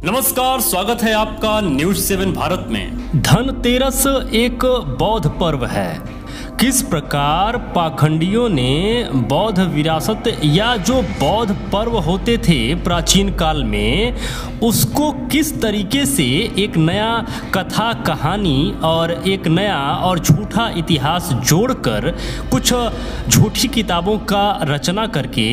नमस्कार, स्वागत है आपका न्यूज 7 भारत में। धनतेरस एक बौद्ध पर्व है। किस प्रकार पाखंडियों ने बौद्ध विरासत या जो बौद्ध पर्व होते थे प्राचीन काल में, उसको किस तरीके से एक नया कथा कहानी और एक नया और झूठा इतिहास जोड़कर कुछ झूठी किताबों का रचना करके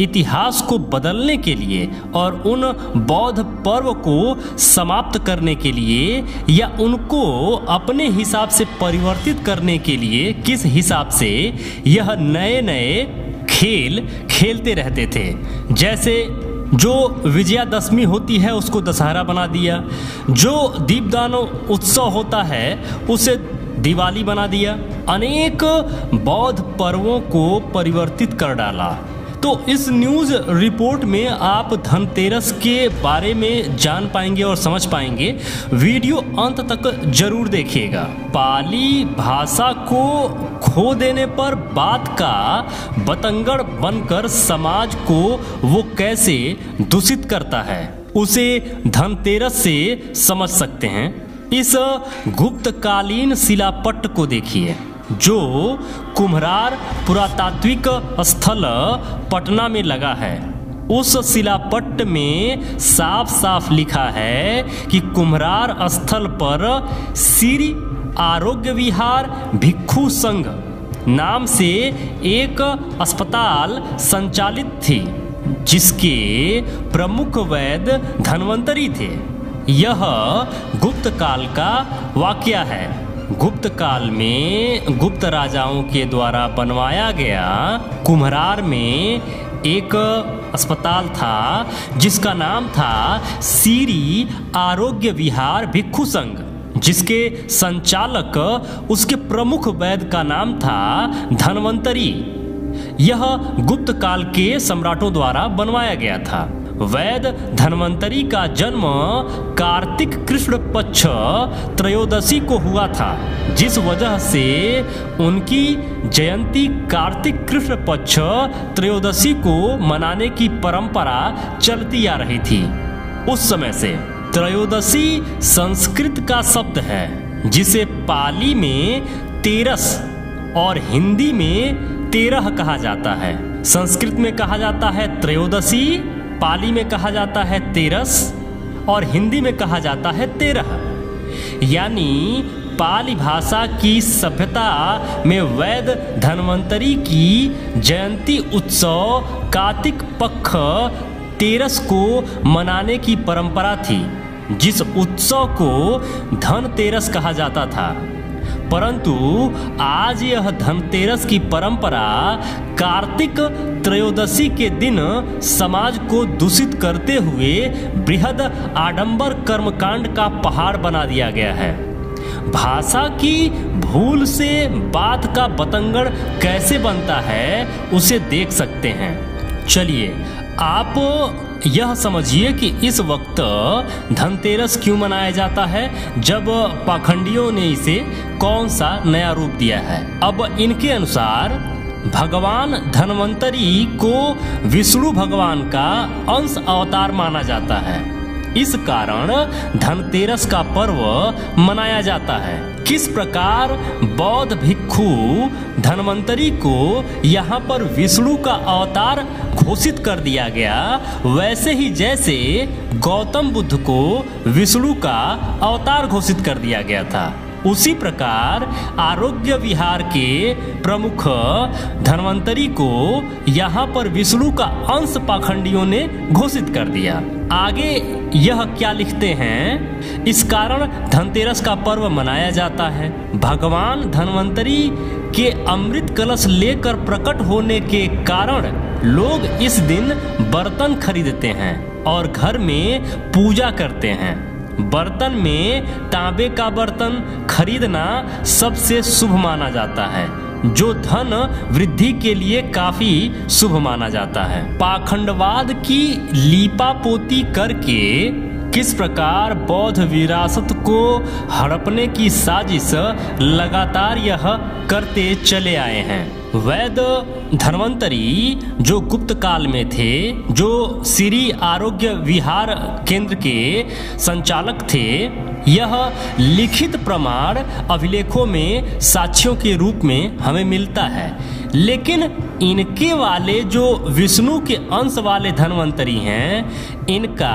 इतिहास को बदलने के लिए और उन बौद्ध पर्व को समाप्त करने के लिए या उनको अपने हिसाब से परिवर्तित करने के लिए किस हिसाब से यह नए नए खेल खेलते रहते थे। जैसे जो विजयादशमी होती है उसको दशहरा बना दिया, जो दीपदान उत्सव होता है उसे दिवाली बना दिया, अनेक बौद्ध पर्वों को परिवर्तित कर डाला। तो इस न्यूज़ रिपोर्ट में आप धनतेरस के बारे में जान पाएंगे और समझ पाएंगे। वीडियो अंत तक जरूर देखिएगा। पाली भाषा को खो देने पर बात का बतंगड़ बनकर समाज को वो कैसे दूषित करता है, उसे धनतेरस से समझ सकते हैं। इस गुप्तकालीन शिलापट्ट को देखिए जो कुम्हरार पुरातात्विक स्थल पटना में लगा है। उस शिलापट्ट में साफ साफ लिखा है कि कुम्हरार स्थल पर श्री आरोग्य विहार भिक्षु संघ नाम से एक अस्पताल संचालित थी, जिसके प्रमुख वैद्य धन्वंतरी थे। यह गुप्त काल का वाकया है। गुप्त काल में गुप्त राजाओं के द्वारा बनवाया गया कुम्हरार में एक अस्पताल था जिसका नाम था श्री आरोग्य विहार भिक्षु संघ, जिसके संचालक उसके प्रमुख वैद्य का नाम था धन्वंतरी। यह गुप्त काल के सम्राटों द्वारा बनवाया गया था। वैद्य धन्वंतरी का जन्म कार्तिक कृष्ण पक्ष त्रयोदशी को हुआ था, जिस वजह से उनकी जयंती कार्तिक कृष्ण पक्ष त्रयोदशी को मनाने की परंपरा चलती आ रही थी उस समय से। त्रयोदशी संस्कृत का शब्द है जिसे पाली में तेरस और हिंदी में 13 कहा जाता है। संस्कृत में कहा जाता है त्रयोदशी, पाली में कहा जाता है तेरस और हिंदी में कहा जाता है 13। यानी पाली भाषा की सभ्यता में वैद्य धन्वंतरी की जयंती उत्सव कार्तिक पक्ष 13 को मनाने की परंपरा थी, जिस उत्सव को धनतेरस कहा जाता था। परंतु आज यह धनतेरस की परंपरा कार्तिक त्रयोदशी के दिन समाज को दूषित करते हुए बृहद आडंबर कर्मकांड का पहाड़ बना दिया गया है। भाषा की भूल से बात का बतंगड़ कैसे बनता है उसे देख सकते हैं। चलिए आप यह समझिए कि इस वक्त धनतेरस क्यों मनाया जाता है, जब पाखंडियों ने इसे कौन सा नया रूप दिया है। अब इनके अनुसार भगवान धन्वंतरी को विष्णु भगवान का अंश अवतार माना जाता है। इस कारण धनतेरस का पर्व मनाया जाता है। किस प्रकार बौद्ध भिक्षु धन्वंतरी को यहाँ पर विष्णु का अवतार घोषित कर दिया गया, वैसे ही जैसे गौतम बुद्ध को विष्णु का अवतार घोषित कर दिया गया था, उसी प्रकार आरोग्य विहार के प्रमुख धन्वंतरी को यहाँ पर विष्णु का अंश पाखंडियों ने घोषित कर दिया। आगे यह क्या लिखते हैं, इस कारण धनतेरस का पर्व मनाया जाता है। भगवान धन्वंतरी के अमृत कलश लेकर प्रकट होने के कारण लोग इस दिन बर्तन खरीदते हैं और घर में पूजा करते हैं। बर्तन में तांबे का बर्तन खरीदना सबसे शुभ माना जाता है, जो धन वृद्धि के लिए काफी शुभ माना जाता है। पाखंडवाद की लीपापोती करके किस प्रकार बौद्ध विरासत को हड़पने की साजिश लगातार यह करते चले आए हैं। वैद्य धन्वंतरी जो गुप्त काल में थे, जो श्री आरोग्य विहार केंद्र के संचालक थे, यह लिखित प्रमाण अभिलेखों में साक्ष्यों के रूप में हमें मिलता है। लेकिन इनके वाले जो विष्णु के अंश वाले धन्वंतरी हैं, इनका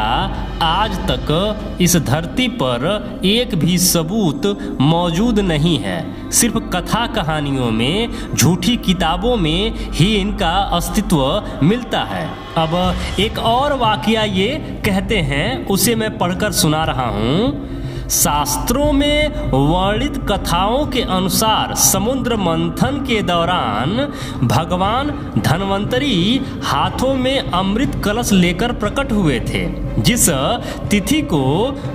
आज तक इस धरती पर एक भी सबूत मौजूद नहीं है। सिर्फ कथा कहानियों में, झूठी किताबों में ही इनका अस्तित्व मिलता है। अब एक और वाकया ये कहते हैं, उसे मैं पढ़कर सुना रहा हूँ। शास्त्रों में वर्णित कथाओं के अनुसार समुद्र मंथन के दौरान भगवान धन्वंतरी हाथों में अमृत कलश लेकर प्रकट हुए थे। जिस तिथि को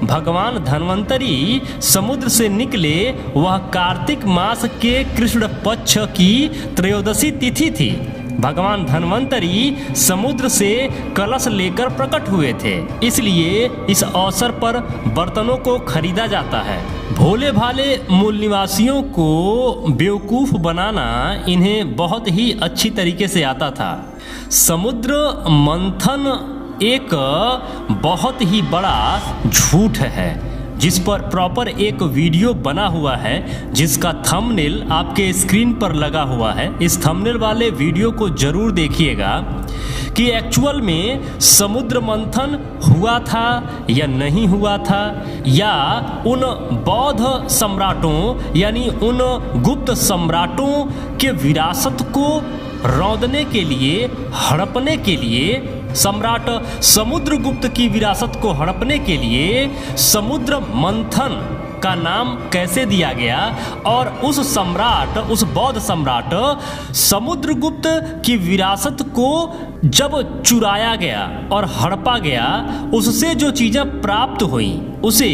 भगवान धन्वंतरी समुद्र से निकले वह कार्तिक मास के कृष्ण पक्ष की त्रयोदशी तिथि थी। भगवान धन्वंतरी समुद्र से कलश लेकर प्रकट हुए थे, इसलिए इस अवसर पर बर्तनों को खरीदा जाता है। भोले भाले मूल निवासियों को बेवकूफ़ बनाना इन्हें बहुत ही अच्छी तरीके से आता था। समुद्र मंथन एक बहुत ही बड़ा झूठ है, जिस पर प्रॉपर एक वीडियो बना हुआ है, जिसका थंबनेल आपके स्क्रीन पर लगा हुआ है। इस थंबनेल वाले वीडियो को जरूर देखिएगा कि एक्चुअल में समुद्र मंथन हुआ था या नहीं हुआ था, या उन बौद्ध सम्राटों यानी उन गुप्त सम्राटों के विरासत को रौंदने के लिए, हड़पने के लिए, सम्राट समुद्रगुप्त की विरासत को हड़पने के लिए समुद्र मंथन का नाम कैसे दिया गया, और उस सम्राट, उस बौद्ध सम्राट समुद्रगुप्त की विरासत को जब चुराया गया और हड़पा गया, उससे जो चीज़ें प्राप्त हुई उसे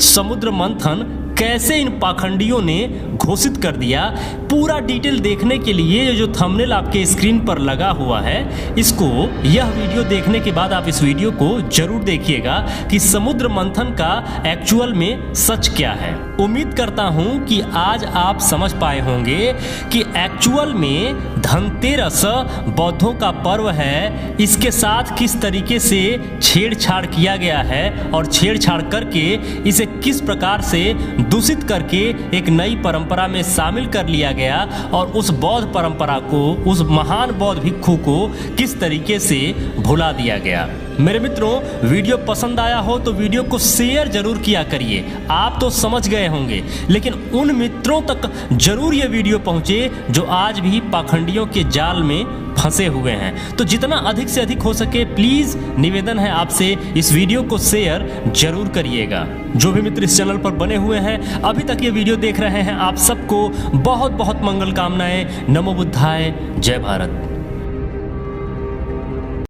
समुद्र मंथन कैसे इन पाखंडियों ने घोषित कर दिया। पूरा डिटेल देखने के लिए जो थंबनेल आपके स्क्रीन पर लगा हुआ है, इसको, यह वीडियो देखने के बाद आप इस वीडियो को जरूर देखिएगा कि समुद्र मंथन का एक्चुअल में सच क्या है। उम्मीद करता हूं कि आज आप समझ पाए होंगे कि एक्चुअल में धनतेरस बौद्धों का पर्व है, इसके साथ किस तरीके से छेड़छाड़ किया गया है और छेड़छाड़ करके इसे किस प्रकार से दूषित करके एक नई परंपरा में शामिल कर लिया गया, और उस बौद्ध परंपरा को, उस महान बौद्ध भिक्षु को किस तरीके से भुला दिया गया। मेरे मित्रों, वीडियो पसंद आया हो तो वीडियो को शेयर जरूर किया करिए। आप तो समझ गए होंगे, लेकिन उन मित्रों तक जरूर ये वीडियो पहुंचे जो आज भी पाखंडियों के जाल में फंसे हुए हैं। तो जितना अधिक से अधिक हो सके प्लीज निवेदन है आपसे, इस वीडियो को शेयर जरूर करिएगा। जो भी मित्र इस चैनल पर बने हुए हैं, अभी तक ये वीडियो देख रहे हैं, आप सबको बहुत बहुत मंगल कामनाएं। नमो बुद्धाय, जय भारत।